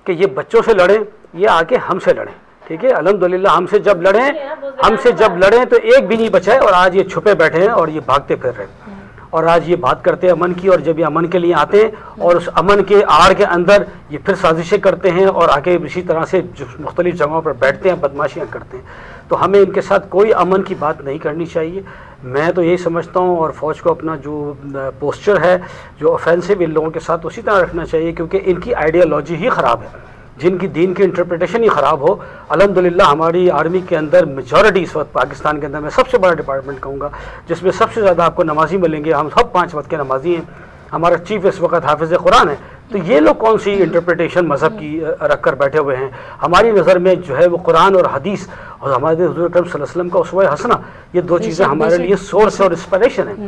कि ये बच्चों से लड़ें, ये आके हमसे लड़ें, ठीक है। अल्हम्दुलिल्लाह हमसे जब लड़ें तो एक भी नहीं बचा है और आज ये छुपे बैठे हैं और ये भागते फिर रहे हैं और आज ये बात करते हैं अमन की। और जब ये अमन के लिए आते हैं और उस अमन के आड़ के अंदर ये फिर साजिशें करते हैं और आके इसी तरह से मुख्तलिफ जगहों पर बैठते हैं, बदमाशियाँ करते हैं। तो हमें इनके साथ कोई अमन की बात नहीं करनी चाहिए। मैं तो यही समझता हूँ और फ़ौज को अपना जो पोस्चर है, जो ऑफेंसिव इन लोगों के साथ उसी तरह रखना चाहिए, क्योंकि इनकी आइडियोलॉजी ही ख़राब है, जिनकी दीन की इंटरप्रिटेशन ही ख़राब हो। अल्हम्दुलिल्लाह हमारी आर्मी के अंदर मेजॉरिटी इस वक्त पाकिस्तान के अंदर, मैं सबसे बड़ा डिपार्टमेंट कहूँगा जिसमें सबसे ज़्यादा आपको नमाजी मिलेंगे, हम सब 5 वक्त के नमाजी हैं। हमारा चीफ इस वक्त हाफिज़ कुरान है। तो ये लोग कौन सी इंटरप्रिटेशन मज़हब की रख कर बैठे हुए हैं? हमारी नज़र में जो है वो कुरान और हदीस और हमारे हुज़ूर अकरम सल्लल्लाहु अलैहि वसल्लम का उसवा हसना, ये 2 चीज़ें हमारे लिए सोर्स और इंस्पिरेशन है।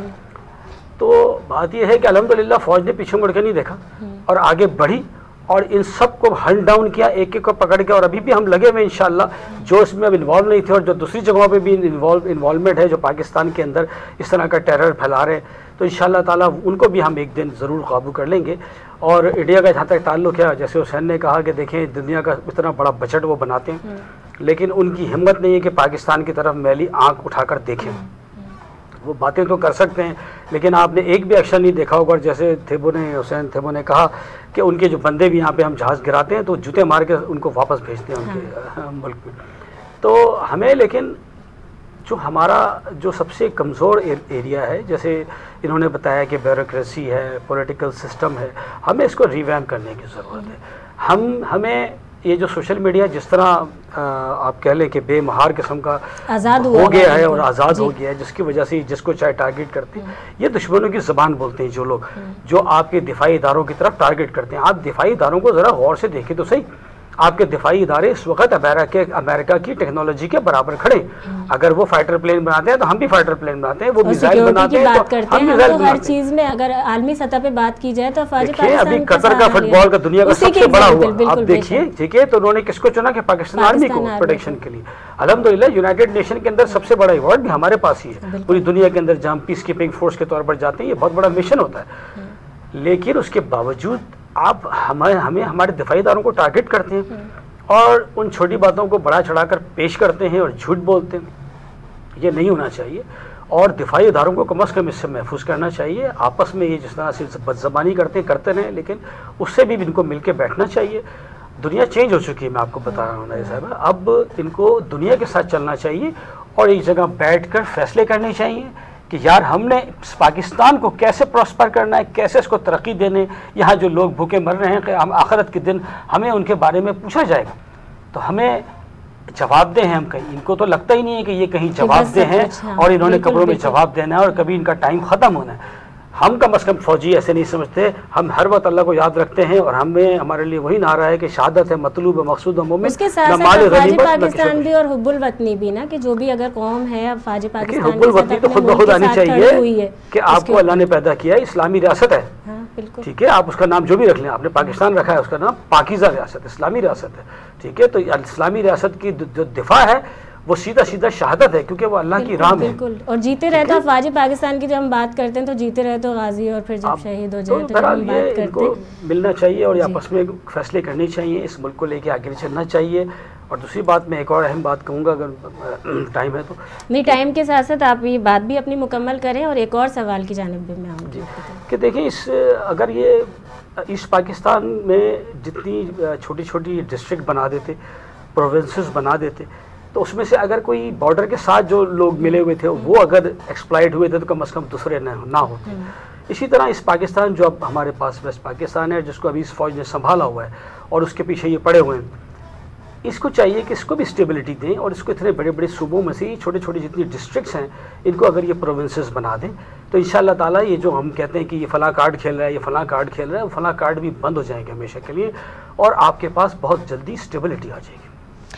तो बात यह है कि अल्हम्दुलिल्लाह फ़ौज ने पीछे मुड़ के नहीं देखा और आगे बढ़ी और इन सब को हंट डाउन किया, एक एक को पकड़ के। और अभी भी हम लगे हुए इंशाल्लाह, जो इसमें अब इन्वॉल्व नहीं थे और जो दूसरी जगहों पे भी इन्वॉल्वमेंट है, जो पाकिस्तान के अंदर इस तरह का टेरर फैला रहे, तो इंशाल्लाह ताला उनको भी हम एक दिन ज़रूर काबू कर लेंगे। और इंडिया का जहाँ तक ताल्लुक़ है, जैसे हुसैन ने कहा कि देखें दुनिया का इतना बड़ा बजट वो बनाते हैं, लेकिन उनकी हिम्मत नहीं है कि पाकिस्तान की तरफ मैली आँख उठाकर देखें। वो बातें तो कर सकते हैं, लेकिन आपने एक भी एक्शन नहीं देखा होगा। जैसे हुसैन थेबो ने कहा कि उनके जो बंदे भी यहाँ पे हम जहाज़ गिराते हैं तो जूते मार के उनको वापस भेजते हैं उनके मुल्क में। तो हमें, लेकिन जो हमारा जो सबसे कमज़ोर एरिया है, जैसे इन्होंने बताया कि ब्यूरोक्रेसी है, पॉलिटिकल सिस्टम है, हमें इसको रिवैम्प करने की ज़रूरत है। हमें ये जो सोशल मीडिया जिस तरह आप कह लें कि बेमहार किस्म का आज़ाद हो गया है और आज़ाद हो गया है, जिसकी वजह से जिसको चाहे टारगेट करते हैं, ये दुश्मनों की ज़बान बोलते हैं जो लोग, जो आपके दिफाई इदारों की तरफ टारगेट करते हैं। आप दिफाई इदारों को ज़रा गौर से देखें तो सही। आपके दिफाई इदारे इस वक्त अमेरिका की टेक्नोलॉजी के बराबर खड़े। अगर वो फाइटर प्लेन बनाते हैं तो हम भी फाइटर प्लेन बनाते हैं, वो मिसाइल बनाते हैं तो हम मिसाइल बनाते हैं। हर चीज में अगर आलमी सतह पे बात की जाए तो अभी कतर का फुटबॉल का दुनिया का सबसे बड़ा हुआ, आप देखिए, ठीक है। तो उन्होंने किसको चुना कि पाकिस्तान आर्मी को प्रोटेक्शन के लिए। अल्हम्दुलिल्लाह यूनाइटेड नेशन के अंदर सबसे बड़ा अवार्ड भी हमारे पास ही है पूरी दुनिया के अंदर, जहाँ पीस कीपिंग फोर्स के तौर पर जाते हैं। ये बहुत बड़ा मिशन होता है, लेकिन उसके बावजूद आप हमें हमारे दिफाई इदारों को टारगेट करते हैं और उन छोटी बातों को बढ़ा चढ़ाकर पेश करते हैं और झूठ बोलते हैं। ये नहीं होना चाहिए और दिफाई इदारों को कम अज़ कम इससे महफूज करना चाहिए। आपस में ये जिस तरह से बदज़बानी करते रहें, लेकिन उससे भी इनको मिल के बैठना चाहिए। दुनिया चेंज हो चुकी है, मैं आपको बता रहा हूँ ना साहब। अब इनको दुनिया के साथ चलना चाहिए और एक जगह बैठ कर फैसले करने चाहिए कि यार हमने पाकिस्तान को कैसे प्रॉस्पर करना है, कैसे इसको तरक्की देने। यहाँ जो लोग भूखे मर रहे हैं कि हम आखिरत के दिन हमें उनके बारे में पूछा जाएगा तो हमें जवाब दे हैं हम कहीं। इनको तो लगता ही नहीं है कि ये कहीं जवाब दे हैं और इन्होंने कब्रों में जवाब देना है और कभी इनका टाइम ख़त्म होना है। हम कम अज़ कम फौजी ऐसे नहीं समझते। हम हर वक्त अल्लाह को याद रखते हैं और हमें हमारे लिए वही नारा है कि शहादत है मतलूब है मकसूद है मोमिन। उसके साथ साथ पाकिस्तान भी और हुब्बुल वतनी भी ना, कि जो भी अगर कौम है अब फाजी पाकिस्तान हुब्बुल वतनी तो खुद ब खुद आनी चाहिए कि आपको अल्लाह ने पैदा किया है, इस्लामी रियासत है, ठीक है। आप उसका नाम जो भी रख लें, आपने पाकिस्तान रखा है, उसका नाम पाकीज़ा रियासत, इस्लामी रियासत है, ठीक है। तो इस्लामी रियासत की जो दिफा है वो सीधा सीधा शहादत है, क्योंकि वो अल्लाह की राह है। बिल्कुल, और जीते रहे तो अफवाज पाकिस्तान की जब हम बात करते हैं तो जीते रहे तो गाजी और फिर जब शहीद हो जाए तो हम बात करते हैं। मिलना चाहिए और आपस में फैसले करने चाहिए, इस मुल्क को लेके आगे चलना चाहिए। और दूसरी बात, मैं एक और अहम बात कहूँगा अगर टाइम है तो। नहीं, टाइम के साथ साथ आप ये बात भी अपनी मुकम्मल करें और एक और सवाल की जानिब भी मैं आऊँगी कि देखिए अगर ये ईस्ट पाकिस्तान में जितनी छोटी छोटी डिस्ट्रिक्ट बना देते, प्रोविंसेस बना देते, तो उसमें से अगर कोई बॉर्डर के साथ जो लोग मिले हुए थे वो अगर एक्सप्लॉइट हुए थे तो कम अज़ कम दूसरे ना होते। इसी तरह इस पाकिस्तान जो अब हमारे पास वेस्ट पाकिस्तान है, जिसको अभी इस फौज ने संभाला हुआ है और उसके पीछे ये पड़े हुए हैं, इसको चाहिए कि इसको भी स्टेबिलिटी दें और इसको इतने बड़े बड़े सूबों में से ये छोटे छोटे जितनी डिस्ट्रिक्ट्स हैं इनको अगर ये प्रोविंसेस बना दें तो इंशाअल्लाह ताला ये जो हम कहते हैं कि ये फलां कार्ड खेल रहा है, ये फलां कार्ड खेल रहा है, वो फलां कार्ड भी बंद हो जाएंगे हमेशा के लिए और आपके पास बहुत जल्दी स्टेबिलिटी आ जाएगी।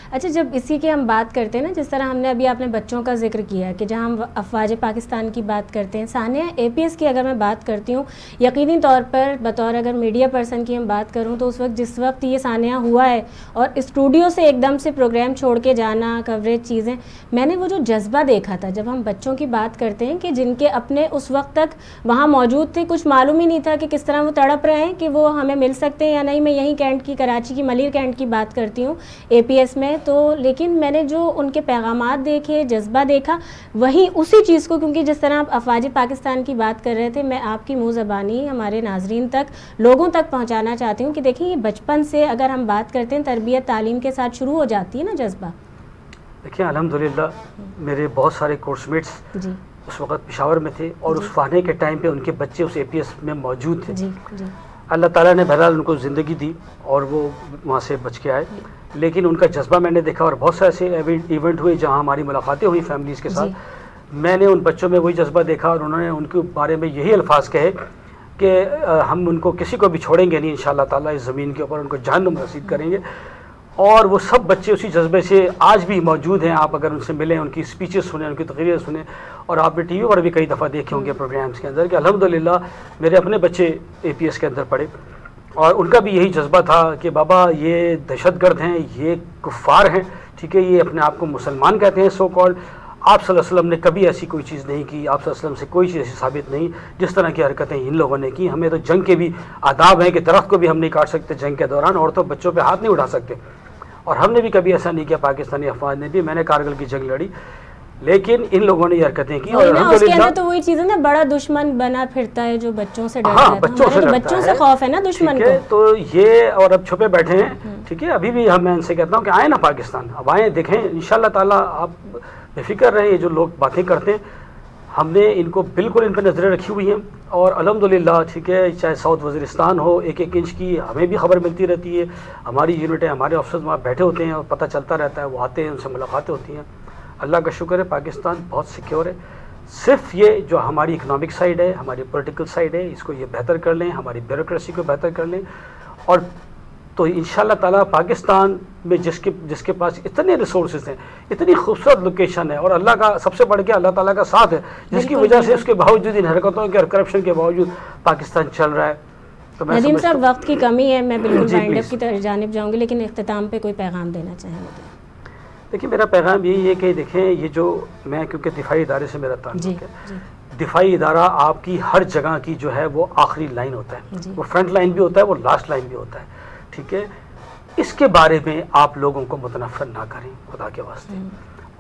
अच्छा, जब इसी की हम बात करते हैं ना, जिस तरह हमने अभी आपने बच्चों का जिक्र किया कि जहां हम अफवाज पाकिस्तान की बात करते हैं, सानिया APS की अगर मैं बात करती हूँ, यकीनी तौर पर बतौर अगर मीडिया पर्सन की हम बात करूँ तो उस वक्त जिस वक्त ये सानिया हुआ है और स्टूडियो से एकदम से प्रोग्राम छोड़ के जाना, कवरेज चीज़ें, मैंने वो जो जज्बा देखा था जब हम बच्चों की बात करते हैं कि जिनके अपने उस वक्त तक वहाँ मौजूद थे, कुछ मालूम ही नहीं था कि किस तरह वो तड़प रहे हैं कि वो हमें मिल सकते हैं या नहीं। मैं यहीं कैंट की, कराची की मलिर कैंट की बात करती हूँ APS में, तो लेकिन मैंने जो उनके पैगामात देखे, जज्बा देखा, वहीं उसी चीज़ को, क्योंकि जिस तरह आप अफवाज पाकिस्तान की बात कर रहे थे, मैं आपकी मुँह ज़बानी हमारे नाजरीन तक, लोगों तक पहुँचाना चाहती हूँ कि देखिए ये बचपन से अगर हम बात करते हैं तरबियत तालीम के साथ शुरू हो जाती है ना जज्बा। देखिए अल्हम्दुलिल्लाह मेरे बहुत सारे कोर्समेट्स उस वक़्त पेशावर में थे और उस फाने के टाइम पे उनके बच्चे उस APS में मौजूद थे। अल्लाह ताला ने बहरहाल उनको ज़िंदगी दी और वो वहाँ से बच के आए, लेकिन उनका जज्बा मैंने देखा और बहुत सारे ऐसे इवेंट हुए जहाँ हमारी मुलाकातें हुई फैमिलीज़ के साथ। मैंने उन बच्चों में वही जज्बा देखा और उन्होंने उनके बारे में यही अल्फाज कहे कि हम उनको किसी को भी छोड़ेंगे नहीं, इंशाअल्लाह ताला इस ज़मीन के ऊपर उनको जहन्नुम रसीद करेंगे। और वो सब बच्चे उसी जज्बे से आज भी मौजूद हैं। आप अगर उनसे मिलें, उनकी स्पीचेस सुने, उनकी तकरीरें सुने, और आपने TV पर भी कई दफ़ा देखे होंगे प्रोग्राम्स के अंदर कि अल्हम्दुलिल्लाह मेरे अपने बच्चे APS के अंदर पढ़े और उनका भी यही जज्बा था कि बाबा ये दहशतगर्द हैं, ये कुफ़ार हैं, ठीक है, ये अपने आप को मुसलमान कहते हैं सो कॉल्ड। आप सल्लल्लाहु अलैहि वसल्लम ने कभी ऐसी कोई चीज़ नहीं की, आप सल्लल्लाहु अलैहि वसल्लम से कोई चीज़ ऐसी साबित नहीं जिस तरह की हरकतें इन लोगों ने की। हमें तो जंग के भी आदाब हैं कि दरख्त को भी हम नहीं काट सकते जंग के दौरान, और तो बच्चों पे हाथ नहीं उठा सकते। और हमने भी कभी ऐसा नहीं किया, पाकिस्तानी अफवाज ने भी। मैंने कारगिल की जंग लड़ी, लेकिन इन लोगों ने ये हरकतें की। और उसके अंदर तो वही चीज़ है ना, बड़ा दुश्मन बना फिरता है जो बच्चों से डरता है। बच्चों से खौफ है ना दुश्मन को। तो ये और अब छुपे बैठे हैं, ठीक है। अभी भी मैं इनसे कहता हूँ कि आए ना पाकिस्तान, अब आए, देखें इंशाल्लाह ताला। आप बेफिक्र रहें, ये जो लोग बातें करते हैं हमने इनको बिल्कुल इन पर नज़रें रखी हुई हैं। और अल्हम्दुलिल्लाह, ठीक है, चाहे साउथ वज़ीरिस्तान हो, 1-1 इंच की हमें भी खबर मिलती रहती है। हमारी यूनिटें, हमारे ऑफिसर्स वहाँ बैठे होते हैं और पता चलता रहता है, वो आते हैं, उनसे मुलाकातें होती हैं। अल्लाह का शुक्र है पाकिस्तान बहुत सिक्योर है। सिर्फ ये जो हमारी इकनॉमिक साइड है, हमारी पॉलिटिकल साइड है, इसको ये बेहतर कर लें, हमारी ब्यूरोक्रेसी को बेहतर कर लें, और तो इंशाल्लाह ताला पाकिस्तान में जिसके पास इतने रिसोर्सेज हैं, इतनी खूबसूरत लोकेशन है, और अल्लाह का सबसे बढ़ के अल्लाह ताला का साथ है, जिसकी वजह से उसके बावजूद, इन हरकतों के और करप्शन के बावजूद पाकिस्तान चल रहा है। तो नदीम साहब, वक्त की कमी है, मैं बिल्कुल वाइंड अप की जानिब जाऊँगी, लेकिन इख्तिताम पे कोई पैगाम देना चाहेंगे? देखिए, मेरा पैगाम यही है कि देखें, ये जो मैं, क्योंकि दिफाई इदारे से मेरा ताल्लुक है, दिफाई इदारा आपकी हर जगह की जो है वो आखिरी लाइन होता है, वो फ्रंट लाइन भी होता है, वो लास्ट लाइन भी होता है, ठीक है। इसके बारे में आप लोगों को मुतनफ़र ना करें खुदा के वास्ते।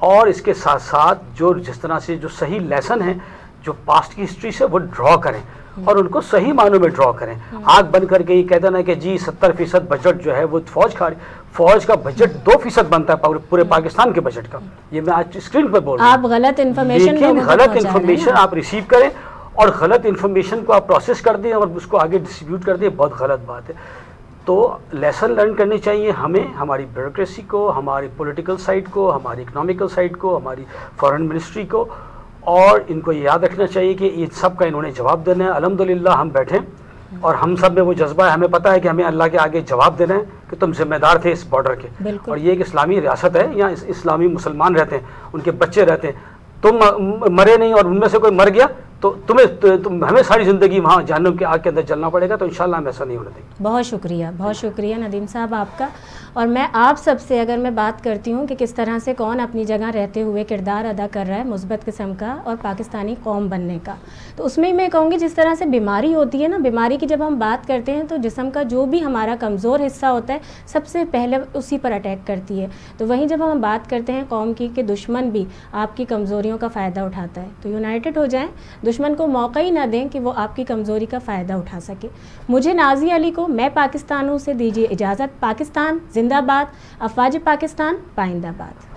और इसके साथ साथ जो जिस तरह से जो सही लेसन है जो पास्ट की हिस्ट्री से, वो ड्रॉ करें और उनको सही मानों में ड्रॉ करें। आग बंद करके ही कहते ना कि जी 70% बजट जो है वो फौज खा रही, फौज का बजट 2% बनता है पूरे पाकिस्तान के बजट का। ये मैं आज स्क्रीन पर बोल रहा हूँ। आप गलत इन्फॉर्मेशन आप रिसीव करें और गलत इन्फॉर्मेशन को आप प्रोसेस कर दें और उसको आगे डिस्ट्रीब्यूट कर दें, बहुत गलत बात है। तो लेसन लर्न करनी चाहिए हमें, हमारी ब्यूरोक्रेसी को, हमारी पॉलिटिकल साइड को, हमारी इकोनॉमिकल साइड को, हमारी फॉरेन मिनिस्ट्री को, और इनको याद रखना चाहिए कि इन सब का इन्होंने जवाब देना है। अल्हम्दुलिल्लाह हम बैठे और हम सब में वो जज्बा है, हमें पता है कि हमें अल्लाह के आगे जवाब देना है कि तुम जिम्मेदार थे इस बॉर्डर के, और ये एक इस्लामी रियासत है, यहाँ इस्लामी मुसलमान रहते हैं, उनके बच्चे रहते हैं, तुम मरे नहीं और उनमें से कोई मर गया तो हमें सारी ज़िंदगी वहाँ जहन्नम के आग के अंदर जलना पड़ेगा। तो इंशाल्लाह हम ऐसा नहीं होने देंगे। बहुत शुक्रिया नदीम साहब आपका। और मैं आप सबसे अगर मैं बात करती हूँ कि किस तरह से कौन अपनी जगह रहते हुए किरदार अदा कर रहा है मुस्बत किस्म का और पाकिस्तानी कौम बनने का, तो उसमें मैं कहूँगी जिस तरह से बीमारी होती है ना, बीमारी की जब हम बात करते हैं तो जिस्म का जो भी हमारा कमज़ोर हिस्सा होता है सबसे पहले उसी पर अटैक करती है। तो वहीं जब हम बात करते हैं कौम की कि दुश्मन भी आपकी कमज़ोरियों का फ़ायदा उठाता है, तो यूनाइटेड हो जाएँ, दुश्मन को मौका ही ना दें कि वो आपकी कमज़ोरी का फ़ायदा उठा सके। मुझे नाज़ी अली को, मैं पाकिस्तानों से दीजिए इजाज़त। पाकिस्तान जिंदाबाद, अफ़वाज पाकिस्तान पाइंदाबाद।